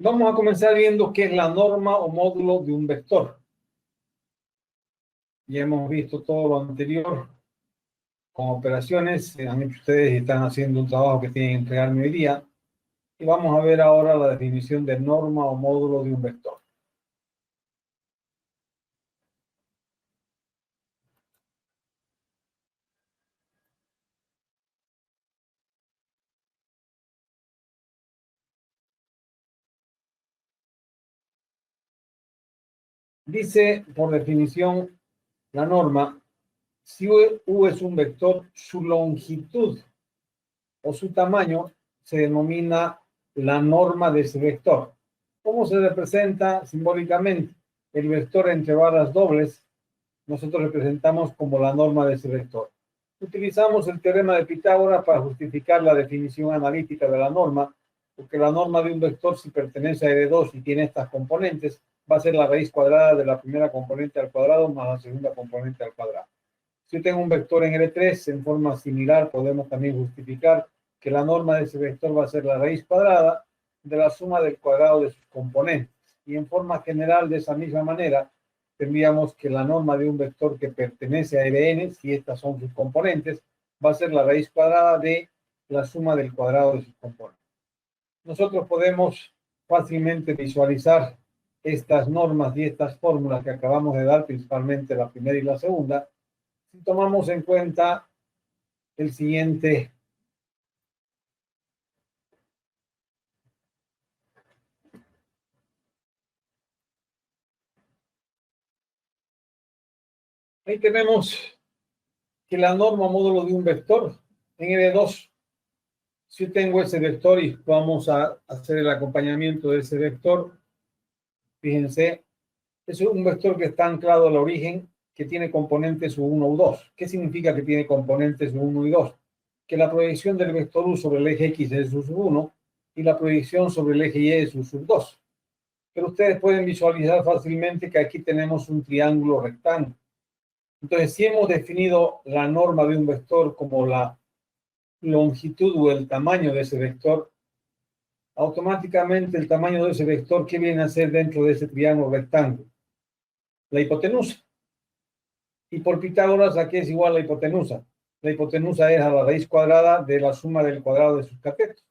Vamos a comenzar viendo qué es la norma o módulo de un vector. Ya hemos visto todo lo anterior con operaciones. Han hecho ustedes y están haciendo un trabajo que tienen que entregarme hoy día. Y vamos a ver ahora la definición de norma o módulo de un vector. Dice, por definición, la norma, si U es un vector, su longitud o su tamaño se denomina la norma de ese vector. ¿Cómo se representa simbólicamente? El vector entre barras dobles, nosotros representamos como la norma de ese vector. Utilizamos el teorema de Pitágoras para justificar la definición analítica de la norma, porque la norma de un vector, si pertenece a R2 y tiene estas componentes, va a ser la raíz cuadrada de la primera componente al cuadrado más la segunda componente al cuadrado. Si yo tengo un vector en R3, en forma similar podemos también justificar que la norma de ese vector va a ser la raíz cuadrada de la suma del cuadrado de sus componentes. Y en forma general, de esa misma manera, tendríamos que la norma de un vector que pertenece a Rn, si estas son sus componentes, va a ser la raíz cuadrada de la suma del cuadrado de sus componentes. Nosotros podemos fácilmente visualizar estas normas y estas fórmulas que acabamos de dar, principalmente la primera y la segunda, si tomamos en cuenta el siguiente ahí tenemos que la norma módulo de un vector en R2, si tengo ese vector y vamos a hacer el acompañamiento de ese vector, fíjense, es un vector que está anclado al origen, que tiene componentes U1 u 2. ¿Qué significa que tiene componentes U1 y 2? Que la proyección del vector U sobre el eje X es U sub 1 y la proyección sobre el eje Y es U sub 2. Pero ustedes pueden visualizar fácilmente que aquí tenemos un triángulo rectángulo. Entonces, si hemos definido la norma de un vector como la longitud o el tamaño de ese vector, automáticamente el tamaño de ese vector, ¿qué viene a ser dentro de ese triángulo rectángulo? La hipotenusa. Y por Pitágoras, ¿a qué es igual la hipotenusa? La hipotenusa es a la raíz cuadrada de la suma del cuadrado de sus catetos.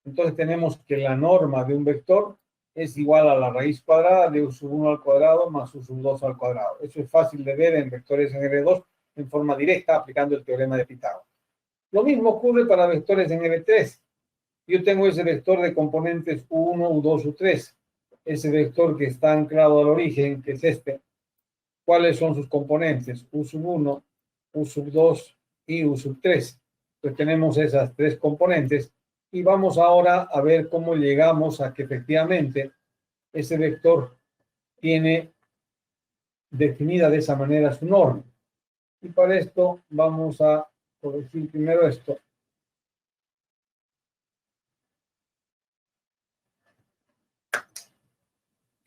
Entonces tenemos que la norma de un vector es igual a la raíz cuadrada de U sub 1 al cuadrado más U sub 2 al cuadrado. Eso es fácil de ver en vectores en R2 en forma directa aplicando el teorema de Pitágoras. Lo mismo ocurre para vectores en R3. Yo tengo ese vector de componentes U1, U2, U3. Ese vector que está anclado al origen, que es este. ¿Cuáles son sus componentes? U sub 1, U sub 2 y U sub 3. Pues tenemos esas tres componentes y vamos ahora a ver cómo llegamos a que efectivamente ese vector tiene definida de esa manera su norma. Y para esto vamos a corregir primero esto.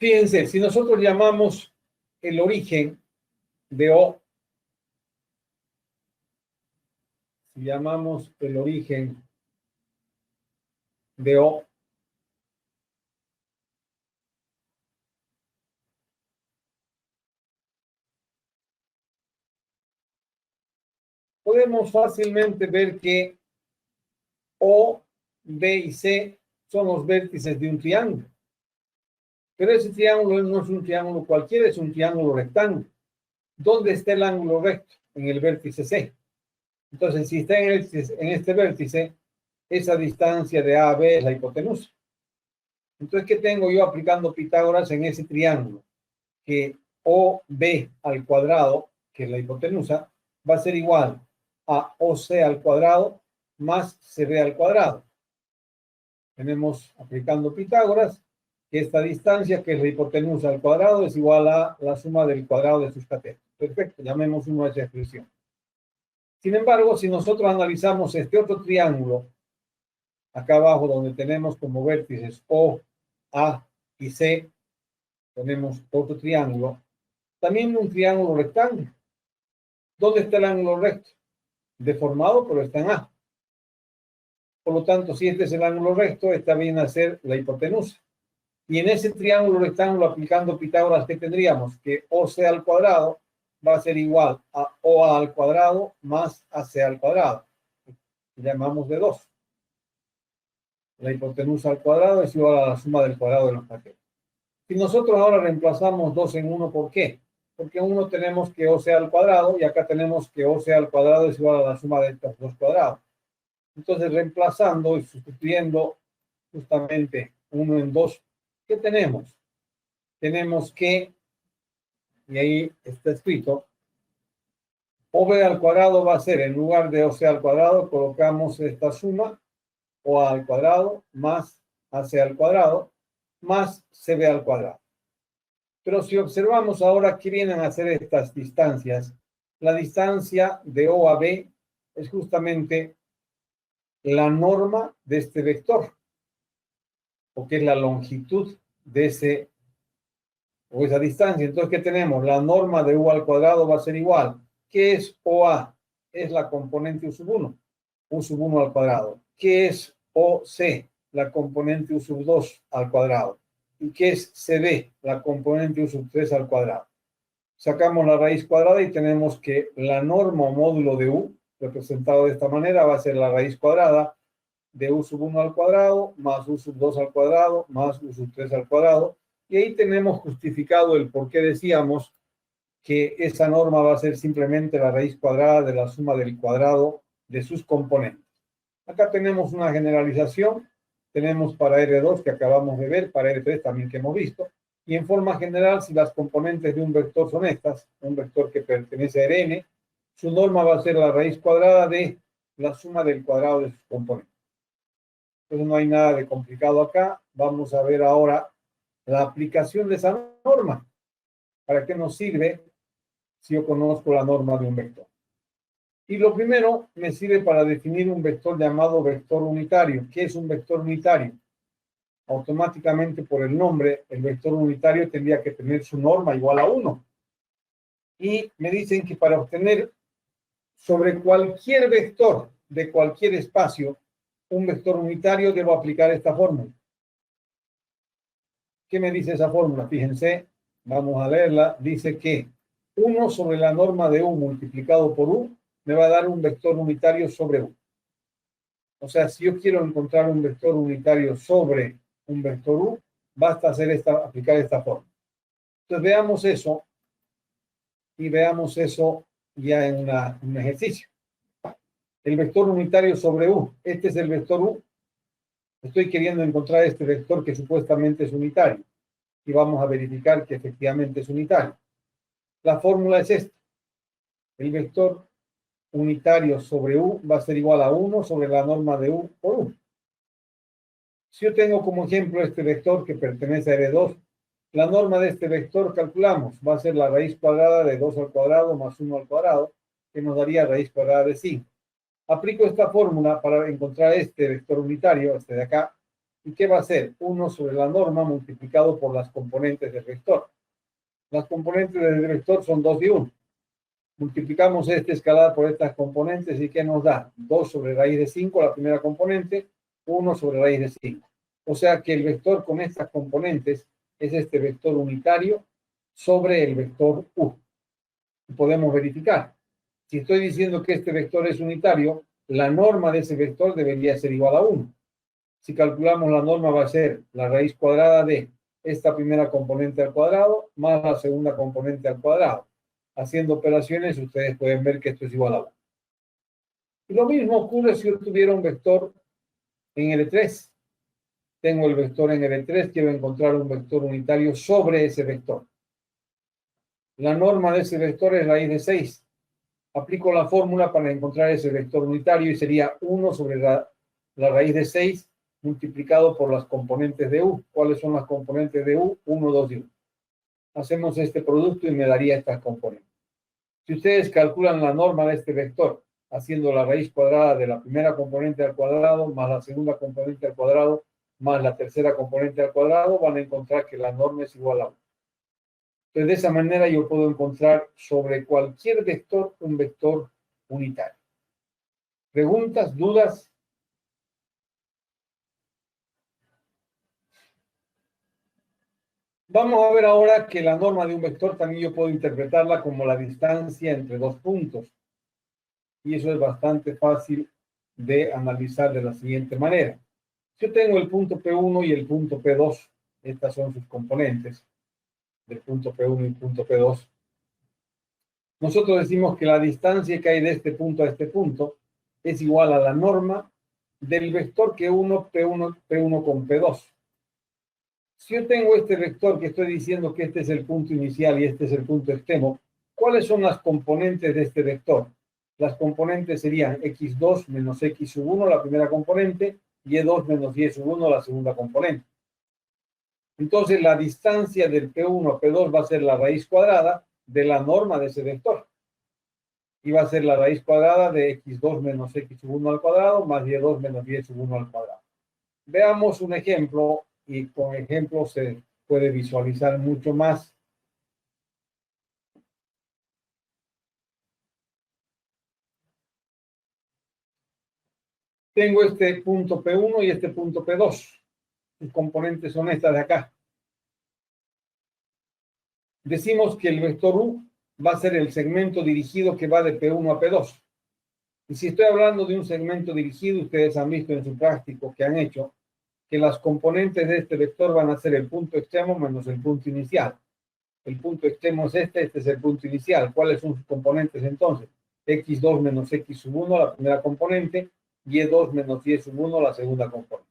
Fíjense, si nosotros llamamos el origen de O, si llamamos el origen de O, podemos fácilmente ver que O, B y C son los vértices de un triángulo. Pero ese triángulo no es un triángulo cualquiera, es un triángulo rectángulo. ¿Dónde está el ángulo recto? En el vértice C. Entonces, si está en este vértice, esa distancia de A a B es la hipotenusa. Entonces, ¿qué tengo yo aplicando Pitágoras en ese triángulo? Que OB al cuadrado, que es la hipotenusa, va a ser igual a OC al cuadrado más CB al cuadrado. Tenemos, aplicando Pitágoras, que esta distancia, que es la hipotenusa al cuadrado, es igual a la suma del cuadrado de sus catetos. Perfecto, llamemos uno a esa expresión. Sin embargo, si nosotros analizamos este otro triángulo, acá abajo donde tenemos como vértices O, A y C, tenemos otro triángulo, también un triángulo rectángulo. ¿Dónde está el ángulo recto? Deformado, pero está en A. Por lo tanto, si este es el ángulo recto, esta viene a ser la hipotenusa. Y en ese triángulo rectángulo, aplicando Pitágoras, ¿qué tendríamos? Que OC al cuadrado va a ser igual a OA al cuadrado más AC al cuadrado. Llamamos de 2. La hipotenusa al cuadrado es igual a la suma del cuadrado de los paquetes. Si nosotros ahora reemplazamos 2 en 1, ¿por qué? Porque en uno tenemos que OC al cuadrado y acá tenemos que OC al cuadrado es igual a la suma de estos dos cuadrados. Entonces, reemplazando y sustituyendo justamente 1 en 2, ¿qué tenemos? Tenemos que, y ahí está escrito, OB al cuadrado va a ser, en lugar de OC al cuadrado, colocamos esta suma, OA al cuadrado más AC al cuadrado, más CB al cuadrado. Pero si observamos ahora qué vienen a hacer estas distancias, la distancia de O a B es justamente la norma de este vector, porque es la longitud de esa distancia. Entonces, ¿qué tenemos? La norma de U al cuadrado va a ser igual. ¿Qué es OA? Es la componente U sub 1. U sub 1 al cuadrado. ¿Qué es OC? La componente U sub 2 al cuadrado. ¿Y qué es CB? La componente U sub 3 al cuadrado. Sacamos la raíz cuadrada y tenemos que la norma o módulo de U, representado de esta manera, va a ser la raíz cuadrada de U sub 1 al cuadrado, más U sub 2 al cuadrado, más U sub 3 al cuadrado. Y ahí tenemos justificado el por qué decíamos que esa norma va a ser simplemente la raíz cuadrada de la suma del cuadrado de sus componentes. Acá tenemos una generalización, tenemos para R2 que acabamos de ver, para R3 también que hemos visto, y en forma general, si las componentes de un vector son estas, un vector que pertenece a Rn, su norma va a ser la raíz cuadrada de la suma del cuadrado de sus componentes. Entonces no hay nada de complicado acá. Vamos a ver ahora la aplicación de esa norma. ¿Para qué nos sirve si yo conozco la norma de un vector? Y lo primero me sirve para definir un vector llamado vector unitario. ¿Qué es un vector unitario? Automáticamente por el nombre, el vector unitario tendría que tener su norma igual a 1. Y me dicen que para obtener sobre cualquier vector de cualquier espacio un vector unitario debo aplicar esta fórmula. ¿Qué me dice esa fórmula? Fíjense, vamos a leerla. Dice que 1 sobre la norma de U multiplicado por U me va a dar un vector unitario sobre U. O sea, si yo quiero encontrar un vector unitario sobre un vector U, basta aplicar esta fórmula. Entonces veamos eso y veamos eso ya en un ejercicio. El vector unitario sobre U. Este es el vector U. Estoy queriendo encontrar este vector que supuestamente es unitario. Y vamos a verificar que efectivamente es unitario. La fórmula es esta. El vector unitario sobre U va a ser igual a 1 sobre la norma de U por U. Si yo tengo como ejemplo este vector que pertenece a R2, la norma de este vector calculamos. Va a ser la raíz cuadrada de 2 al cuadrado más 1 al cuadrado, que nos daría raíz cuadrada de 5. Aplico esta fórmula para encontrar este vector unitario, este de acá. ¿Y qué va a ser? 1 sobre la norma multiplicado por las componentes del vector. Las componentes del vector son 2 y 1. Multiplicamos este escalar por estas componentes y ¿qué nos da? 2 sobre raíz de 5, la primera componente, 1 sobre raíz de 5. O sea que el vector con estas componentes es este vector unitario sobre el vector U. Y podemos verificar. Si estoy diciendo que este vector es unitario, la norma de ese vector debería ser igual a 1. Si calculamos la norma va a ser la raíz cuadrada de esta primera componente al cuadrado más la segunda componente al cuadrado. Haciendo operaciones, ustedes pueden ver que esto es igual a 1. Y lo mismo ocurre si yo tuviera un vector en L3. Tengo el vector en L3, quiero encontrar un vector unitario sobre ese vector. La norma de ese vector es raíz de 6. Aplico la fórmula para encontrar ese vector unitario y sería 1 sobre la raíz de 6 multiplicado por las componentes de U. ¿Cuáles son las componentes de U? 1, 2 y 1. Hacemos este producto y me daría estas componentes. Si ustedes calculan la norma de este vector, haciendo la raíz cuadrada de la primera componente al cuadrado, más la segunda componente al cuadrado, más la tercera componente al cuadrado, van a encontrar que la norma es igual a 1. Entonces, de esa manera yo puedo encontrar sobre cualquier vector un vector unitario. ¿Preguntas? ¿Dudas? Vamos a ver ahora que la norma de un vector también yo puedo interpretarla como la distancia entre dos puntos. Y eso es bastante fácil de analizar de la siguiente manera. Yo tengo el punto P1 y el punto P2. Estas son sus componentes del punto P1 y punto P2. Nosotros decimos que la distancia que hay de este punto a este punto es igual a la norma del vector que P1 con P2. Si yo tengo este vector que estoy diciendo que este es el punto inicial y este es el punto extremo, ¿cuáles son las componentes de este vector? Las componentes serían x2 menos x sub 1, la primera componente, y2 menos y sub 1, la segunda componente. Entonces, la distancia del P1 a P2 va a ser la raíz cuadrada de la norma de ese vector. Y va a ser la raíz cuadrada de x2 menos x sub 1 al cuadrado más y2 menos y sub 1 al cuadrado. Veamos un ejemplo y con ejemplos se puede visualizar mucho más. Tengo este punto P1 y este punto P2. Sus componentes son estas de acá. Decimos que el vector U va a ser el segmento dirigido que va de P1 a P2. Y si estoy hablando de un segmento dirigido, ustedes han visto en su práctico que han hecho que las componentes de este vector van a ser el punto extremo menos el punto inicial. El punto extremo es este es el punto inicial. ¿Cuáles son sus componentes entonces? x2 menos x sub 1, la primera componente, y2 menos y sub 1, la segunda componente.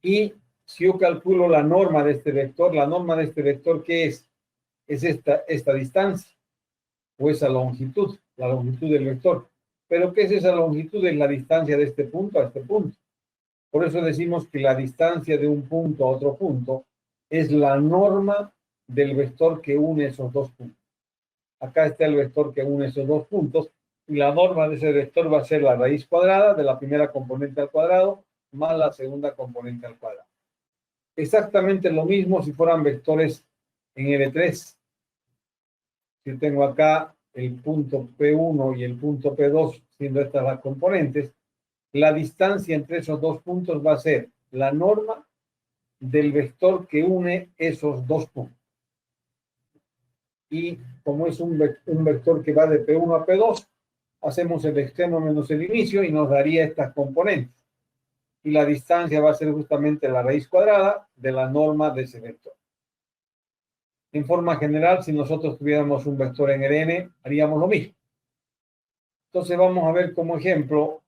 Y si yo calculo la norma de este vector, ¿qué es? Es esta distancia, o esa longitud, la longitud del vector. ¿Pero qué es esa longitud? Es la distancia de este punto a este punto. Por eso decimos que la distancia de un punto a otro punto es la norma del vector que une esos dos puntos. Acá está el vector que une esos dos puntos, y la norma de ese vector va a ser la raíz cuadrada de la primera componente al cuadrado más la segunda componente al cuadrado. Exactamente lo mismo si fueran vectores en L3. Si tengo acá el punto P1 y el punto P2, siendo estas las componentes, la distancia entre esos dos puntos va a ser la norma del vector que une esos dos puntos. Y como es un vector que va de P1 a P2, hacemos el extremo menos el inicio y nos daría estas componentes. Y la distancia va a ser justamente la raíz cuadrada de la norma de ese vector. En forma general, si nosotros tuviéramos un vector en Rn, haríamos lo mismo. Entonces vamos a ver como ejemplo,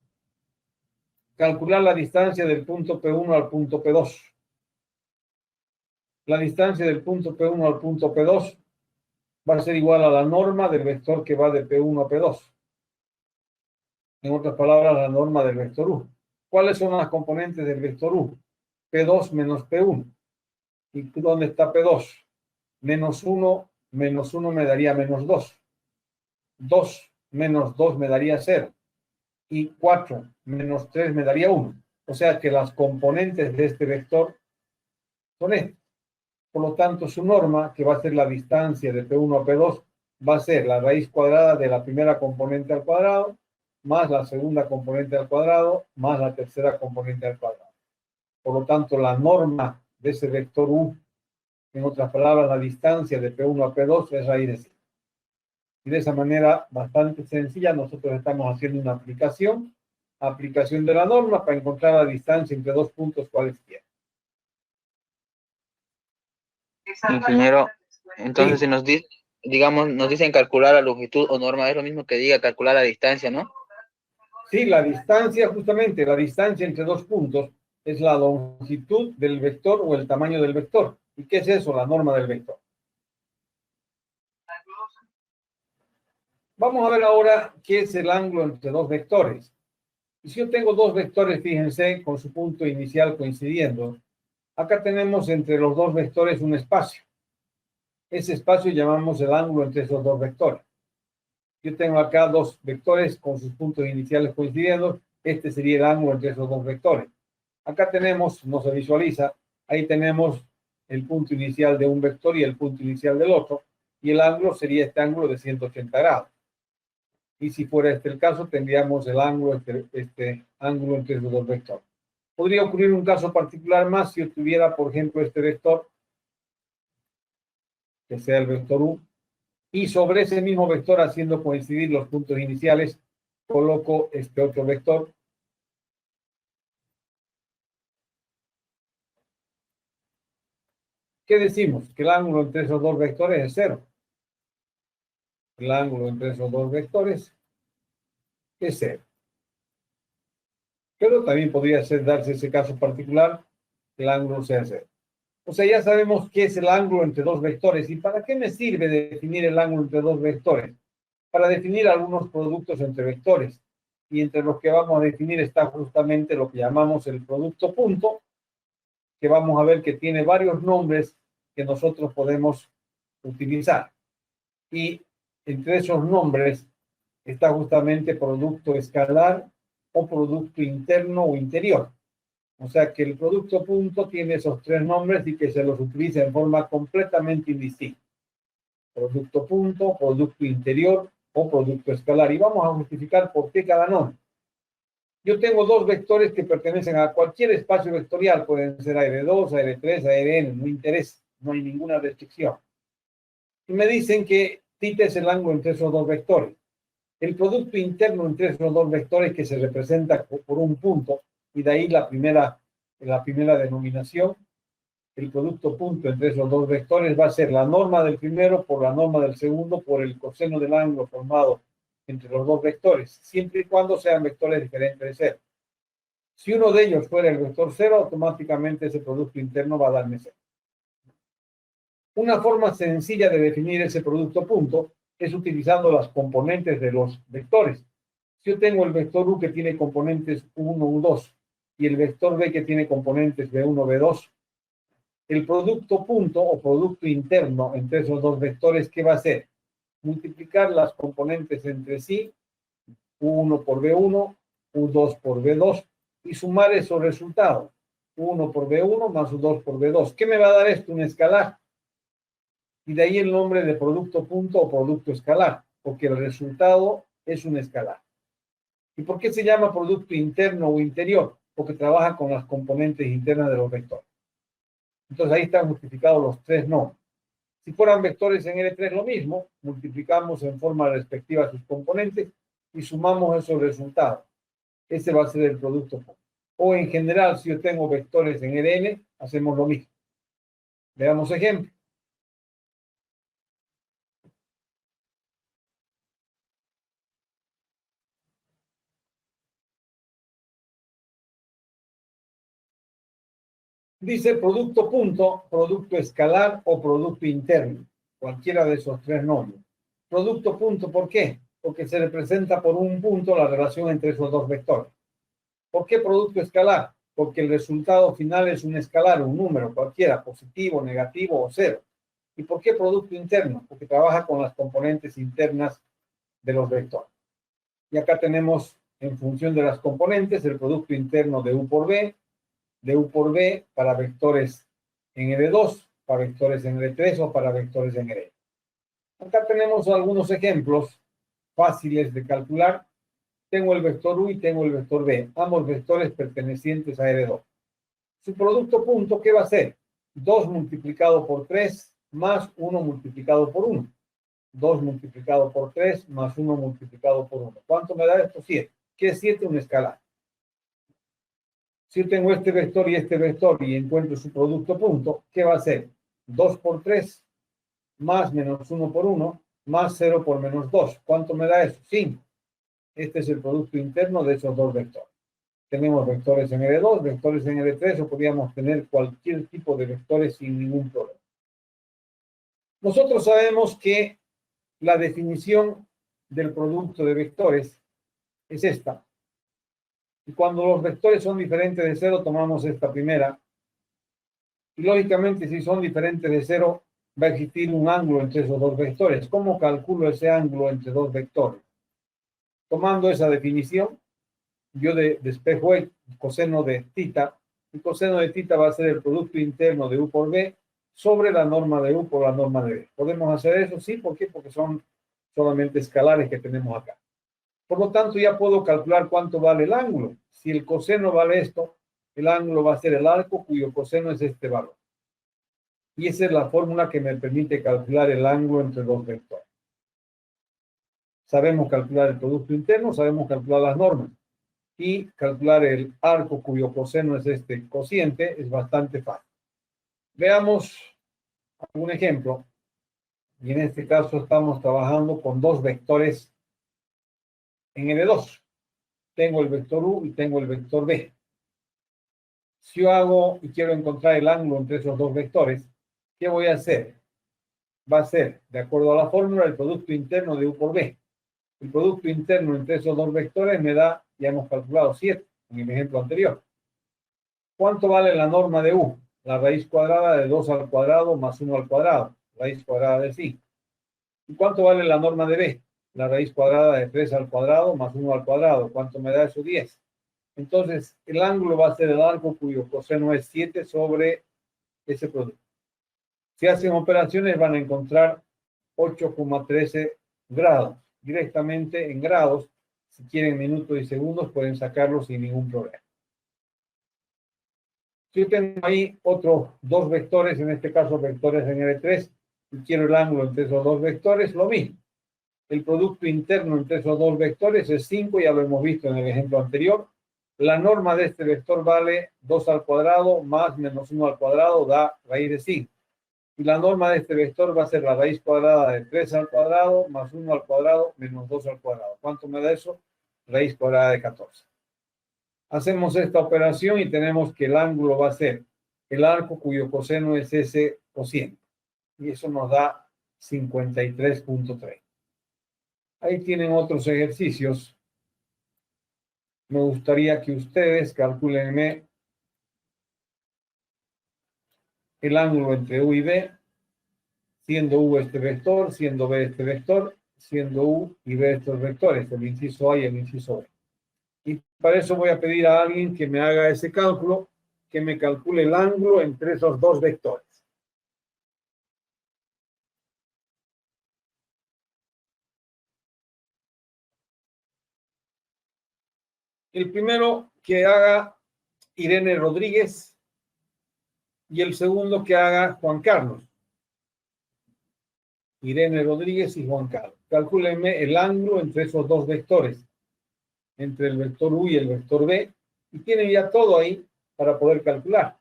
calcular la distancia del punto P1 al punto P2. La distancia del punto P1 al punto P2 va a ser igual a la norma del vector que va de P1 a P2. En otras palabras, la norma del vector U. ¿Cuáles son las componentes del vector U? P2 menos P1. ¿Y dónde está P2? Menos 1 me daría menos 2. 2 menos 2 me daría 0. Y 4 menos 3 me daría 1. O sea que las componentes de este vector son estas. Por lo tanto, su norma, que va a ser la distancia de P1 a P2, va a ser la raíz cuadrada de la primera componente al cuadrado, más la segunda componente al cuadrado, más la tercera componente al cuadrado. Por lo tanto, la norma de ese vector U, en otras palabras, la distancia de P1 a P2 es raíz de 5. Y de esa manera, bastante sencilla, nosotros estamos haciendo una aplicación de la norma para encontrar la distancia entre dos puntos cualesquiera. Ingeniero, entonces Sí. si nos dice, digamos, nos dicen calcular la longitud o norma, es lo mismo que diga calcular la distancia, ¿no? Sí, la distancia, justamente, la distancia entre dos puntos es la longitud del vector o el tamaño del vector. ¿Y qué es eso? La norma del vector. Vamos a ver ahora qué es el ángulo entre dos vectores. Y si yo tengo dos vectores, fíjense, con su punto inicial coincidiendo, acá tenemos entre los dos vectores un espacio. Ese espacio llamamos el ángulo entre esos dos vectores. Yo tengo acá dos vectores con sus puntos iniciales coincidiendo. Este sería el ángulo entre esos dos vectores. Acá tenemos, no se visualiza, ahí tenemos el punto inicial de un vector y el punto inicial del otro. Y el ángulo sería este ángulo de 180 grados. Y si fuera este el caso, tendríamos el ángulo, este ángulo entre esos dos vectores. Podría ocurrir un caso particular más si yo tuviera, por ejemplo, este vector que sea el vector U, y sobre ese mismo vector, haciendo coincidir los puntos iniciales, coloco este otro vector. ¿Qué decimos? Que el ángulo entre esos dos vectores es 0. El ángulo entre esos dos vectores es 0. Pero también podría darse ese caso particular, que el ángulo sea 0. O sea, ya sabemos qué es el ángulo entre dos vectores. ¿Y para qué me sirve definir el ángulo entre dos vectores? Para definir algunos productos entre vectores. Y entre los que vamos a definir está justamente lo que llamamos el producto punto, que vamos a ver que tiene varios nombres que nosotros podemos utilizar. Y entre esos nombres está justamente producto escalar o producto interno o interior. O sea que el producto punto tiene esos tres nombres y que se los utiliza en forma completamente indistinta. Producto punto, producto interior o producto escalar. Y vamos a justificar por qué cada nombre. Yo tengo dos vectores que pertenecen a cualquier espacio vectorial. Pueden ser AR2, AR3, ARN, no interesa. No hay ninguna restricción. Y me dicen que θ es el ángulo entre esos dos vectores. El producto interno entre esos dos vectores que se representa por un punto, y de ahí la primera denominación, el producto punto entre esos dos vectores va a ser la norma del primero por la norma del segundo por el coseno del ángulo formado entre los dos vectores, siempre y cuando sean vectores diferentes de 0. Si uno de ellos fuera el vector 0, automáticamente ese producto interno va a darme 0. Una forma sencilla de definir ese producto punto es utilizando las componentes de los vectores. Si yo tengo el vector U que tiene componentes U1, U2 y el vector B que tiene componentes B1, B2, el producto punto o producto interno entre esos dos vectores, ¿qué va a hacer? Multiplicar las componentes entre sí, U1 por B1, U2 por B2, y sumar esos resultados, U1 por B1 más U2 por B2. ¿Qué me va a dar esto? Un escalar. Y de ahí el nombre de producto punto o producto escalar, porque el resultado es un escalar. ¿Y por qué se llama producto interno o interior? Porque trabaja con las componentes internas de los vectores. Entonces ahí están justificados los tres nombres. Si fueran vectores en L3 lo mismo, multiplicamos en forma respectiva sus componentes y sumamos esos resultados. Ese va a ser el producto punto. O en general, si yo tengo vectores en Ln, hacemos lo mismo. Veamos ejemplo. Dice producto punto, producto escalar o producto interno. Cualquiera de esos tres nombres. Producto punto, ¿por qué? Porque se representa por un punto la relación entre esos dos vectores. ¿Por qué producto escalar? Porque el resultado final es un escalar, un número cualquiera, positivo, negativo o cero. ¿Y por qué producto interno? Porque trabaja con las componentes internas de los vectores. Y acá tenemos, en función de las componentes, el producto interno de U por B, de U por B para vectores en L2, para vectores en L3 o para vectores en L. Acá tenemos algunos ejemplos fáciles de calcular. Tengo el vector U y tengo el vector B, ambos vectores pertenecientes a L2. Su producto punto, ¿qué va a ser? 2 multiplicado por 3 más 1 multiplicado por 1. 2 multiplicado por 3 más 1 multiplicado por 1. ¿Cuánto me da esto? 7. ¿Qué es 7? Un escalar. Si yo tengo este vector y encuentro su producto punto, ¿qué va a ser? 2 por 3 más menos 1 por 1 más 0 por menos 2. ¿Cuánto me da eso? 5. Este es el producto interno de esos dos vectores. Tenemos vectores en L2, vectores en L3, o podríamos tener cualquier tipo de vectores sin ningún problema. Nosotros sabemos que la definición del producto de vectores es esta. Y cuando los vectores son diferentes de 0, tomamos esta primera. Y lógicamente, si son diferentes de 0, va a existir un ángulo entre esos dos vectores. ¿Cómo calculo ese ángulo entre dos vectores? Tomando esa definición, yo despejo el coseno de θ. El coseno de θ va a ser el producto interno de U por B sobre la norma de U por la norma de B. ¿Podemos hacer eso? Sí, ¿por qué? Porque son solamente escalares que tenemos acá. Por lo tanto, ya puedo calcular cuánto vale el ángulo. Si el coseno vale esto, el ángulo va a ser el arco cuyo coseno es este valor. Y esa es la fórmula que me permite calcular el ángulo entre dos vectores. Sabemos calcular el producto interno, sabemos calcular las normas. Y calcular el arco cuyo coseno es este cociente es bastante fácil. Veamos un ejemplo. Y en este caso estamos trabajando con dos vectores en L2. Tengo el vector U y tengo el vector B. Si yo hago y quiero encontrar el ángulo entre esos dos vectores, ¿qué voy a hacer? Va a ser, de acuerdo a la fórmula, el producto interno de U por B. El producto interno entre esos dos vectores me da, ya hemos calculado, 7, en el ejemplo anterior. ¿Cuánto vale la norma de U? La raíz cuadrada de 2 al cuadrado más 1 al cuadrado, raíz cuadrada de 5. ¿Y cuánto vale la norma de B? La raíz cuadrada de 3 al cuadrado más 1 al cuadrado. ¿Cuánto me da eso? 10. Entonces, el ángulo va a ser el arco cuyo coseno es 7 sobre ese producto. Si hacen operaciones van a encontrar 8,13 grados. Directamente en grados, si quieren minutos y segundos, pueden sacarlo sin ningún problema. Si yo tengo ahí otros dos vectores, en este caso vectores en L3, y quiero el ángulo entre esos dos vectores, lo mismo. El producto interno entre esos dos vectores es 5, ya lo hemos visto en el ejemplo anterior. La norma de este vector vale 2 al cuadrado más menos 1 al cuadrado da raíz de 5. Y la norma de este vector va a ser la raíz cuadrada de 3 al cuadrado más 1 al cuadrado menos 2 al cuadrado. ¿Cuánto me da eso? Raíz cuadrada de 14. Hacemos esta operación y tenemos que el ángulo va a ser el arco cuyo coseno es ese cociente. Y eso nos da 53,3. Ahí tienen otros ejercicios. Me gustaría que ustedes calculenme el ángulo entre U y B, siendo U este vector, siendo B este vector, siendo U y B estos vectores, el inciso A y el inciso B. Y para eso voy a pedir a alguien que me haga ese cálculo, que me calcule el ángulo entre esos dos vectores. El primero que haga Irene Rodríguez y el segundo que haga Juan Carlos. Irene Rodríguez y Juan Carlos. Calcúlenme el ángulo entre esos dos vectores, entre el vector U y el vector B, y tienen ya todo ahí para poder calcular.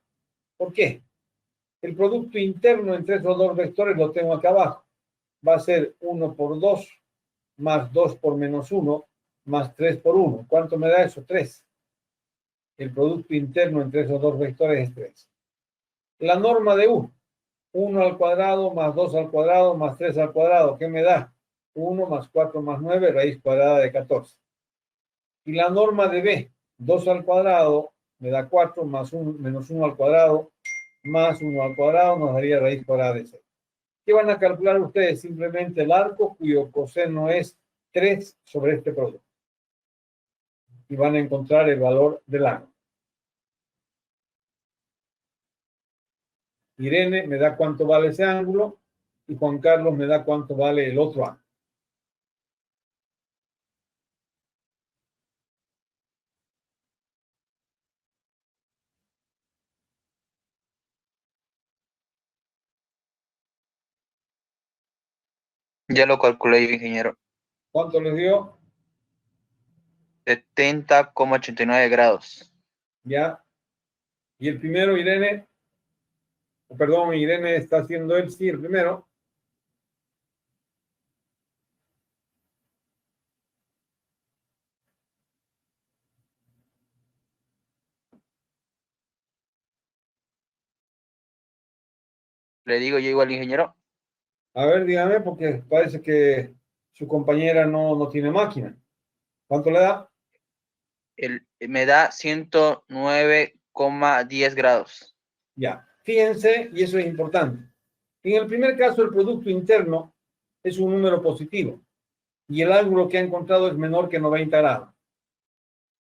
¿Por qué? El producto interno entre esos dos vectores lo tengo acá abajo. Va a ser 1 por 2 más 2 por menos 1 más 3 por 1. ¿Cuánto me da eso? 3. El producto interno entre esos dos vectores es 3. La norma de U, 1 al cuadrado más 2 al cuadrado más 3 al cuadrado, ¿qué me da? 1 más 4 más 9, raíz cuadrada de 14. Y la norma de B, 2 al cuadrado, me da 4 más 1, menos 1 al cuadrado, más 1 al cuadrado, nos daría raíz cuadrada de 6. ¿Qué van a calcular ustedes? Simplemente el arco cuyo coseno es 3 sobre este producto. Y van a encontrar el valor del ángulo. Irene me da cuánto vale ese ángulo y Juan Carlos me da cuánto vale el otro ángulo. Ya lo calculé yo, ingeniero. ¿Cuánto les dio? 70,89 grados. Ya. Y el primero, Irene, perdón, Irene está haciendo él, sí, el primero. Le digo yo igual, ingeniero. A ver, dígame, porque parece que su compañera no tiene máquina. ¿Cuánto le da? Me da 109,10 grados. Ya. Fíjense, y eso es importante. En el primer caso, el producto interno es un número positivo y el ángulo que ha encontrado es menor que 90 grados.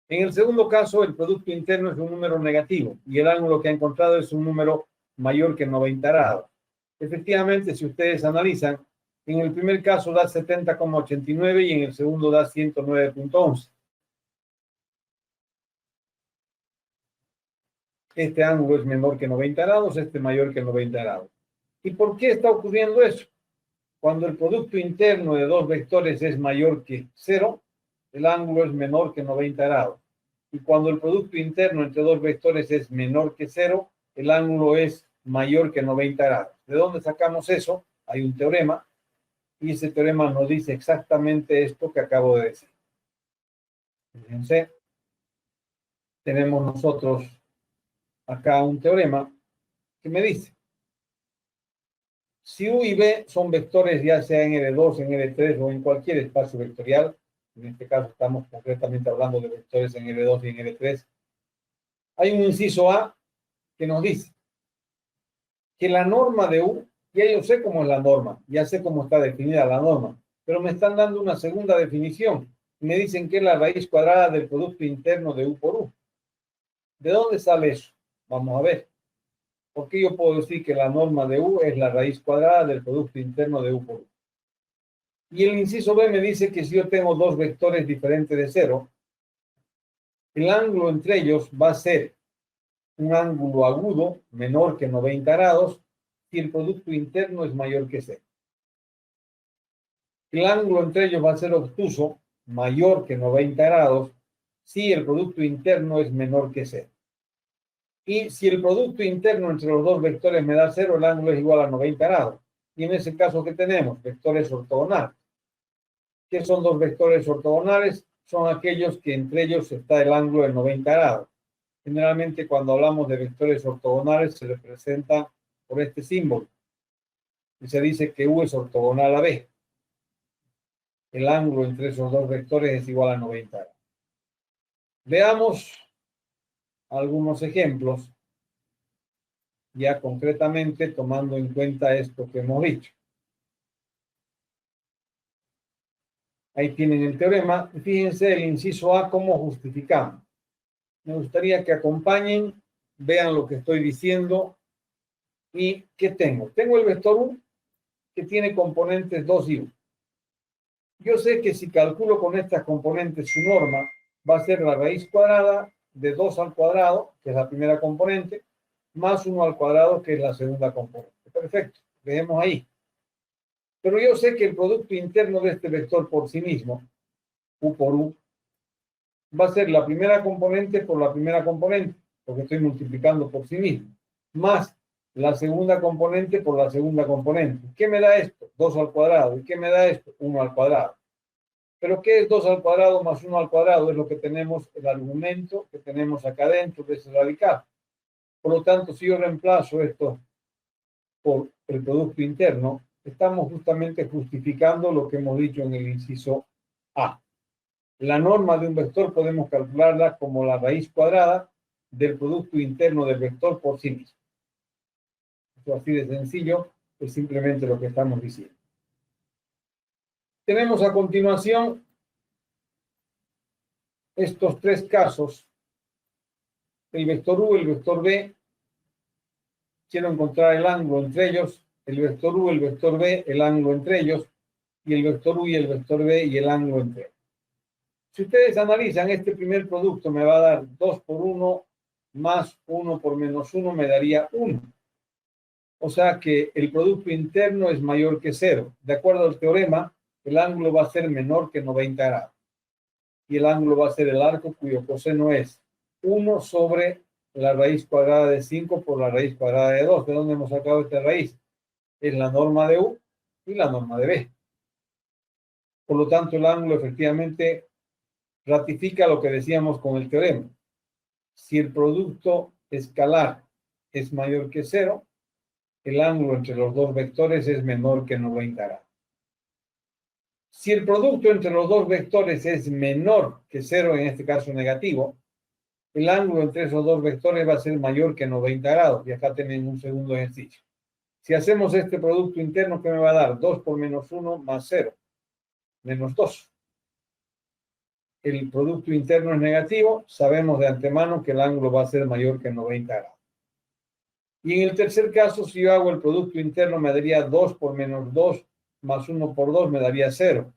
En el segundo caso, el producto interno es un número negativo y el ángulo que ha encontrado es un número mayor que 90 grados. Efectivamente, si ustedes analizan, en el primer caso da 70,89 y en el segundo da 109,11. Este ángulo es menor que 90 grados, este mayor que 90 grados. ¿Y por qué está ocurriendo eso? Cuando el producto interno de dos vectores es mayor que 0, el ángulo es menor que 90 grados. Y cuando el producto interno entre dos vectores es menor que 0, el ángulo es mayor que 90 grados. ¿De dónde sacamos eso? Hay un teorema, y ese teorema nos dice exactamente esto que acabo de decir. Fíjense, tenemos nosotros acá un teorema que me dice, si U y B son vectores ya sea en L2, en L3 o en cualquier espacio vectorial, en este caso estamos concretamente hablando de vectores en L2 y en L3, hay un inciso A que nos dice que la norma de U, ya yo sé cómo es la norma, ya sé cómo está definida la norma, pero me están dando una segunda definición. Me dicen que es la raíz cuadrada del producto interno de U por U. ¿De dónde sale eso? Vamos a ver. ¿Por qué yo puedo decir que la norma de U es la raíz cuadrada del producto interno de U por U? Y el inciso B me dice que si yo tengo dos vectores diferentes de 0, el ángulo entre ellos va a ser un ángulo agudo menor que 90 grados si el producto interno es mayor que 0. El ángulo entre ellos va a ser obtuso mayor que 90 grados si el producto interno es menor que 0. Y si el producto interno entre los dos vectores me da 0, el ángulo es igual a 90 grados. Y en ese caso, ¿qué tenemos? Vectores ortogonales. ¿Qué son dos vectores ortogonales? Son aquellos que entre ellos está el ángulo de 90 grados. Generalmente, cuando hablamos de vectores ortogonales, se representa por este símbolo. Y se dice que U es ortogonal a B. El ángulo entre esos dos vectores es igual a 90 grados. Veamos algunos ejemplos, ya concretamente tomando en cuenta esto que hemos dicho. Ahí tienen el teorema. Fíjense el inciso A, cómo justificamos. Me gustaría que acompañen, vean lo que estoy diciendo. ¿Y qué tengo? Tengo el vector U, que tiene componentes 2 y 1. Yo sé que si calculo con estas componentes su norma, va a ser la raíz cuadrada de 2 al cuadrado, que es la primera componente, más 1 al cuadrado, que es la segunda componente. Perfecto, veamos ahí. Pero yo sé que el producto interno de este vector por sí mismo, U por U, va a ser la primera componente por la primera componente, porque estoy multiplicando por sí mismo, más la segunda componente por la segunda componente. ¿Qué me da esto? 2 al cuadrado. ¿Y qué me da esto? 1 al cuadrado. ¿Pero qué es 2 al cuadrado más 1 al cuadrado? Es lo que tenemos, el argumento que tenemos acá dentro de ese radical. Por lo tanto, si yo reemplazo esto por el producto interno, estamos justamente justificando lo que hemos dicho en el inciso A. La norma de un vector podemos calcularla como la raíz cuadrada del producto interno del vector por sí mismo. Esto así de sencillo es simplemente lo que estamos diciendo. Tenemos a continuación estos tres casos. El vector U, el vector B. Quiero encontrar el ángulo entre ellos. El vector U, el vector B, el ángulo entre ellos. Y el vector U y el vector B y el ángulo entre ellos. Si ustedes analizan, este primer producto me va a dar 2 por 1 más 1 por menos 1 me daría 1. O sea que el producto interno es mayor que 0. De acuerdo al teorema, el ángulo va a ser menor que 90 grados. Y el ángulo va a ser el arco cuyo coseno es 1 sobre la raíz cuadrada de 5 por la raíz cuadrada de 2. ¿De dónde hemos sacado esta raíz? Es la norma de U y la norma de B. Por lo tanto, el ángulo efectivamente ratifica lo que decíamos con el teorema. Si el producto escalar es mayor que 0, el ángulo entre los dos vectores es menor que 90 grados. Si el producto entre los dos vectores es menor que 0, en este caso negativo, el ángulo entre esos dos vectores va a ser mayor que 90 grados. Y acá tienen un segundo ejercicio. Si hacemos este producto interno, ¿qué me va a dar? 2 por menos 1 más 0, menos 2. El producto interno es negativo, sabemos de antemano que el ángulo va a ser mayor que 90 grados. Y en el tercer caso, si yo hago el producto interno, me daría 2 por menos 2 más 1 por 2 me daría 0.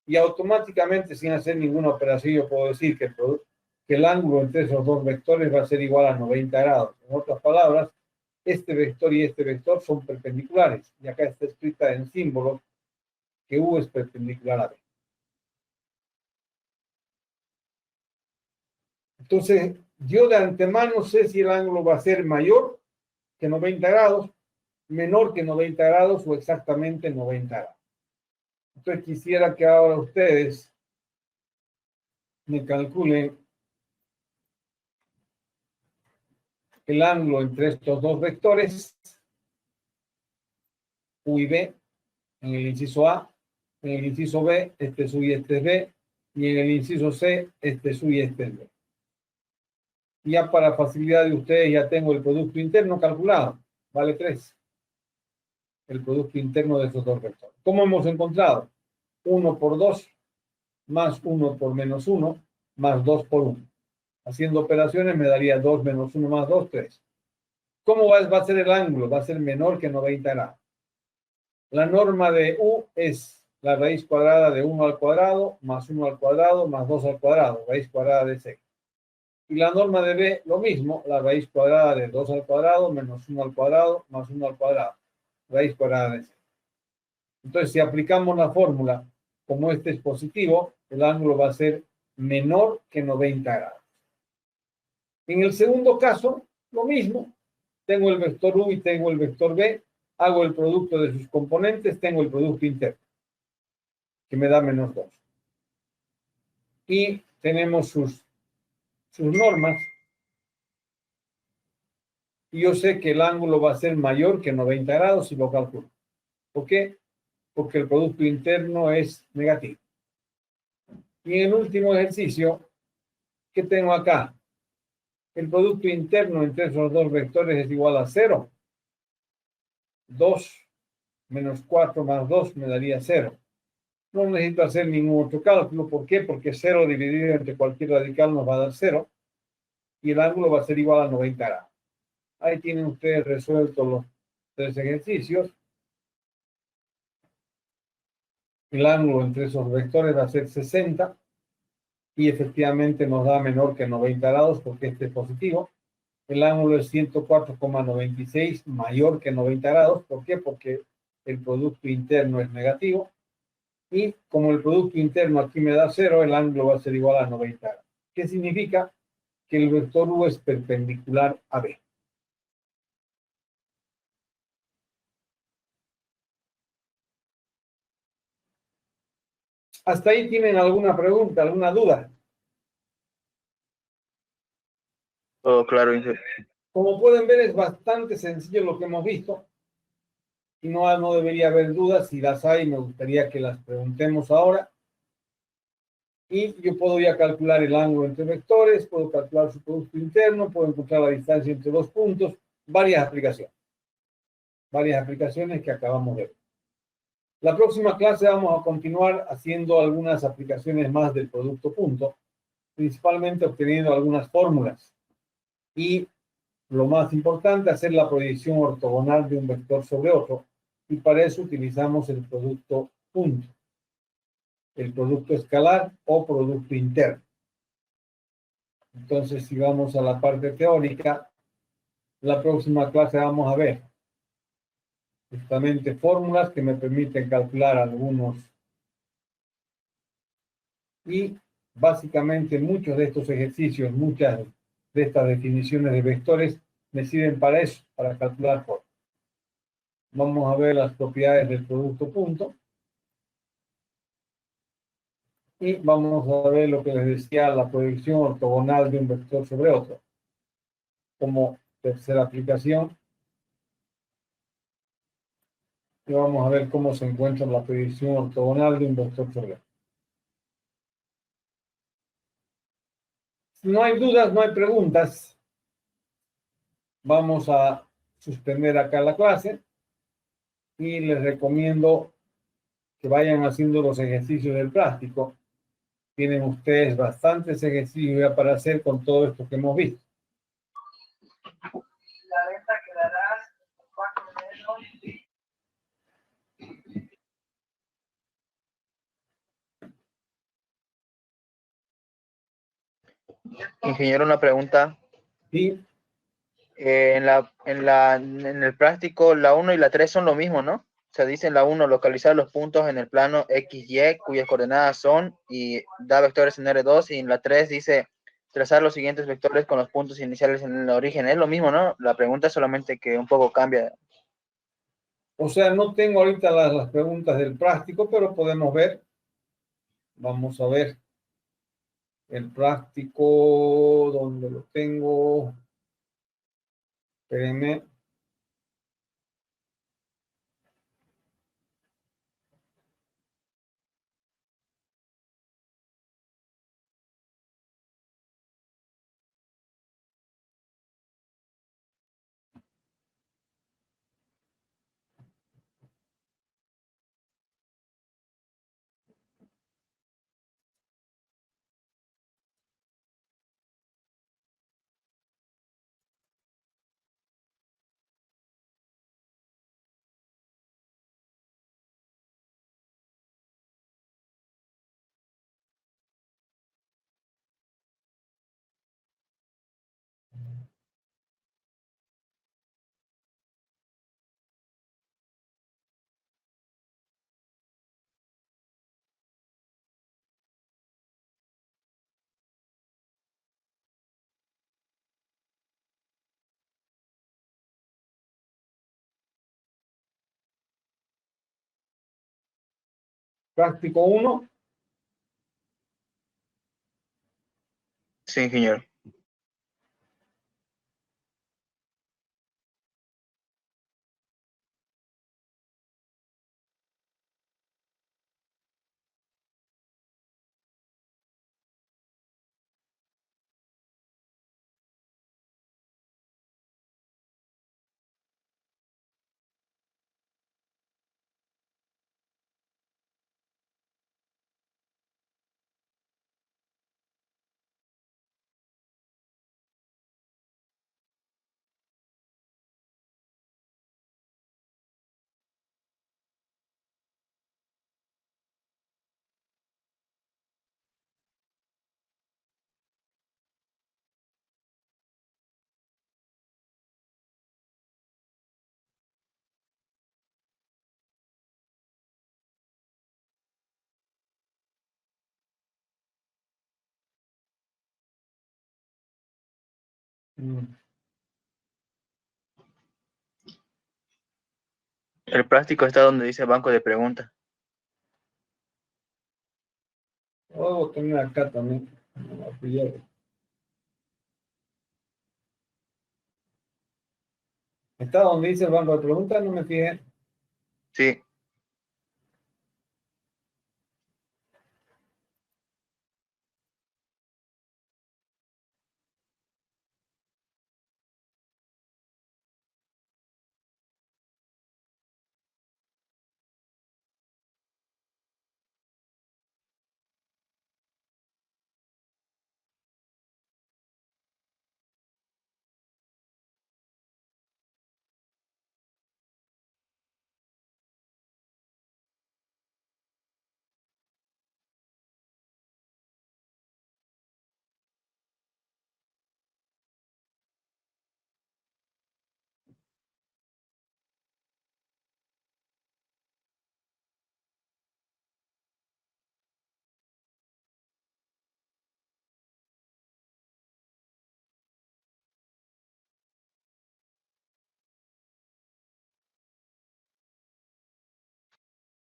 Y automáticamente, sin hacer ninguna operación, yo puedo decir que el ángulo entre esos dos vectores va a ser igual a 90 grados. En otras palabras, este vector y este vector son perpendiculares. Y acá está escrita en símbolos que U es perpendicular a B. Entonces, yo de antemano sé si el ángulo va a ser mayor que 90 grados, menor que 90 grados o exactamente 90 grados. Entonces, quisiera que ahora ustedes me calculen el ángulo entre estos dos vectores, U y B, en el inciso A, en el inciso B, este es U y este es B, y en el inciso C, este es U y este es B. Ya para facilidad de ustedes ya tengo el producto interno calculado, vale 3. El producto interno de esos dos vectores. ¿Cómo hemos encontrado? 1 por 2, más 1 por menos 1, más 2 por 1. Haciendo operaciones me daría 2 menos 1 más 2, 3. ¿Cómo va a ser el ángulo? Va a ser menor que 90 grados. La norma de U es la raíz cuadrada de 1 al cuadrado, más 1 al cuadrado, más 2 al cuadrado, raíz cuadrada de 6. Y la norma de B, lo mismo, la raíz cuadrada de 2 al cuadrado, menos 1 al cuadrado, más 1 al cuadrado, raíz cuadrada de 6. Entonces, si aplicamos la fórmula, como este es positivo, el ángulo va a ser menor que 90 grados. En el segundo caso, lo mismo. Tengo el vector U y tengo el vector B, hago el producto de sus componentes, tengo el producto interno, que me da menos 2. Y tenemos sus normas. Y yo sé que el ángulo va a ser mayor que 90 grados si lo calculo. ¿Por qué? Porque el producto interno es negativo. Y en el último ejercicio, ¿qué tengo acá? El producto interno entre esos dos vectores es igual a 0. 2 menos 4 más 2 me daría 0. No necesito hacer ningún otro cálculo. ¿Por qué? Porque 0 dividido entre cualquier radical nos va a dar 0. Y el ángulo va a ser igual a 90 grados. Ahí tienen ustedes resueltos los 3 ejercicios. El ángulo entre esos vectores va a ser 60. Y efectivamente nos da menor que 90 grados porque este es positivo. El ángulo es 104,96 mayor que 90 grados. ¿Por qué? Porque el producto interno es negativo. Y como el producto interno aquí me da 0, el ángulo va a ser igual a 90 grados. ¿Qué significa? Que el vector U es perpendicular a B. ¿Hasta ahí tienen alguna pregunta, alguna duda? Todo claro, Inge. Como pueden ver, es bastante sencillo lo que hemos visto. Y no debería haber dudas. Si las hay, me gustaría que las preguntemos ahora. Y yo puedo ya calcular el ángulo entre vectores, puedo calcular su producto interno, puedo encontrar la distancia entre dos puntos, varias aplicaciones que acabamos de ver. La próxima clase vamos a continuar haciendo algunas aplicaciones más del producto punto, principalmente obteniendo algunas fórmulas. Y lo más importante, hacer la proyección ortogonal de un vector sobre otro. Y para eso utilizamos el producto punto, el producto escalar o producto interno. Entonces, si vamos a la parte teórica, la próxima clase vamos a ver justamente fórmulas que me permiten calcular algunos. Y básicamente muchos de estos ejercicios, muchas de estas definiciones de vectores me sirven para eso, para calcular fórmulas. Vamos a ver las propiedades del producto punto. Y vamos a ver lo que les decía, la proyección ortogonal de un vector sobre otro. Como tercera aplicación. Y vamos a ver cómo se encuentra la proyección ortogonal de un vector sobre otro. Si no hay dudas, no hay preguntas. Vamos a suspender acá la clase. Y les recomiendo que vayan haciendo los ejercicios del práctico. Tienen ustedes bastantes ejercicios ya para hacer con todo esto que hemos visto. La venta quedará 4 menos. Ingeniero, una pregunta. Sí. En el práctico, la 1 y la 3 son lo mismo, ¿no? O sea, dice en la 1, localizar los puntos en el plano X, Y, cuyas coordenadas son, y da vectores en R2, y en la 3 dice, trazar los siguientes vectores con los puntos iniciales en el origen. Es lo mismo, ¿no? La pregunta es solamente que un poco cambia. O sea, no tengo ahorita las preguntas del práctico, pero podemos ver. Vamos a ver el práctico, donde lo tengo. Espérenme. Práctico 1. Sí, ingeniero. El práctico está donde dice banco de preguntas. Lo tener acá también. Está donde dice el banco de preguntas, no me fijé. Sí.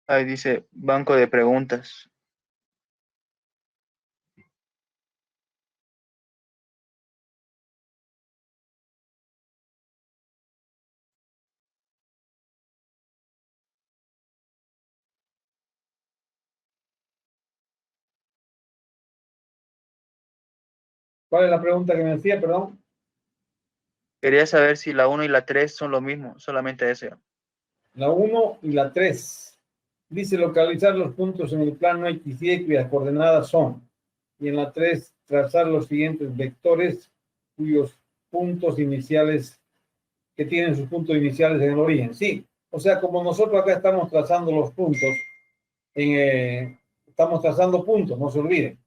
Ahí dice banco de preguntas. ¿Cuál es la pregunta que me hacía, perdón? Quería saber si la 1 y la 3 son lo mismo, solamente eso. La 1 y la 3. Dice localizar los puntos en el plano X, Y cuyas coordenadas son. Y en la 3, trazar los siguientes vectores cuyos puntos iniciales, que tienen sus puntos iniciales en el origen. Sí, o sea, como nosotros acá estamos trazando los puntos, estamos trazando puntos, no se olviden.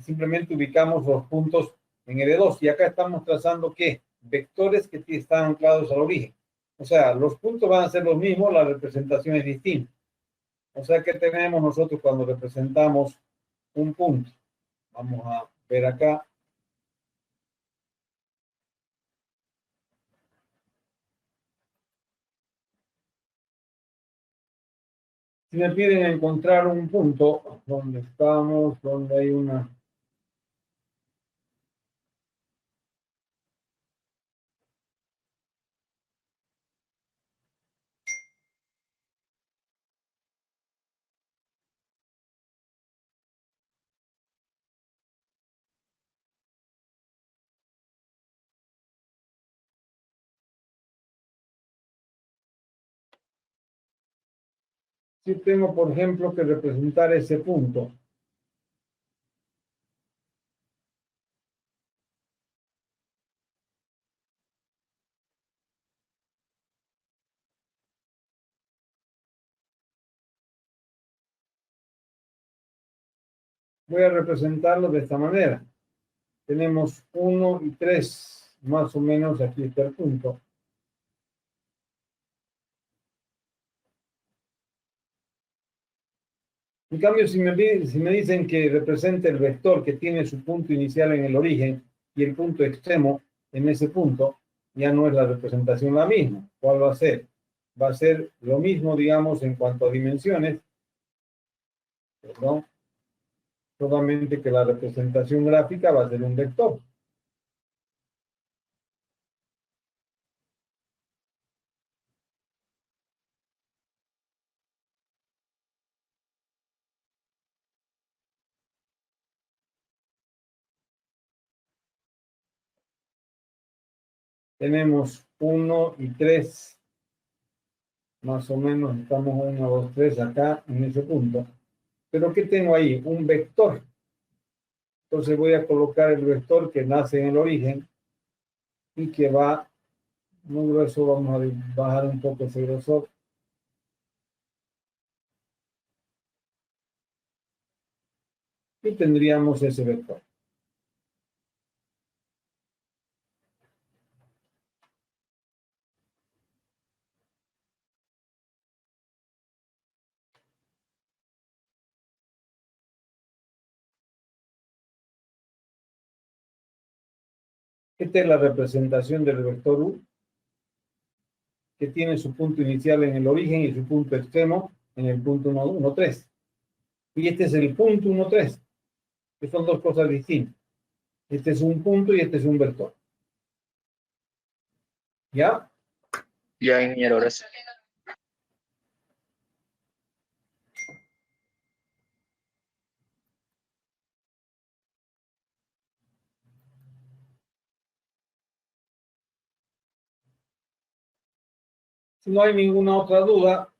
Simplemente ubicamos los puntos en L2 y acá estamos trazando ¿qué? vectores que están anclados al origen. O sea, los puntos van a ser los mismos, la representación es distinta. O sea, ¿qué tenemos nosotros cuando representamos un punto? Vamos a ver acá. Si me piden encontrar un punto, ¿dónde estamos? ¿Dónde hay una? Si tengo, por ejemplo, que representar ese punto. Voy a representarlo de esta manera. Tenemos 1 y 3, más o menos aquí está el punto. En cambio, si me dicen que represente el vector que tiene su punto inicial en el origen y el punto extremo en ese punto, ya no es la representación la misma. ¿Cuál va a ser? Va a ser lo mismo, digamos, en cuanto a dimensiones, perdón, solamente que la representación gráfica va a ser un vector. Tenemos 1 y 3, más o menos estamos 1, 2, 3 acá en ese punto. Pero ¿qué tengo ahí? Un vector. Entonces voy a colocar el vector que nace en el origen y que va muy grueso. Vamos a bajar un poco ese grosor. Y tendríamos ese vector. Esta es la representación del vector U, que tiene su punto inicial en el origen y su punto extremo en el punto 1, 1, 3. Y este es el punto 1, 3, que son dos cosas distintas. Este es un punto y este es un vector. ¿Ya? Ya, ingeniero, gracias. Si no hay ninguna otra duda,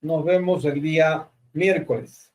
nos vemos el día miércoles.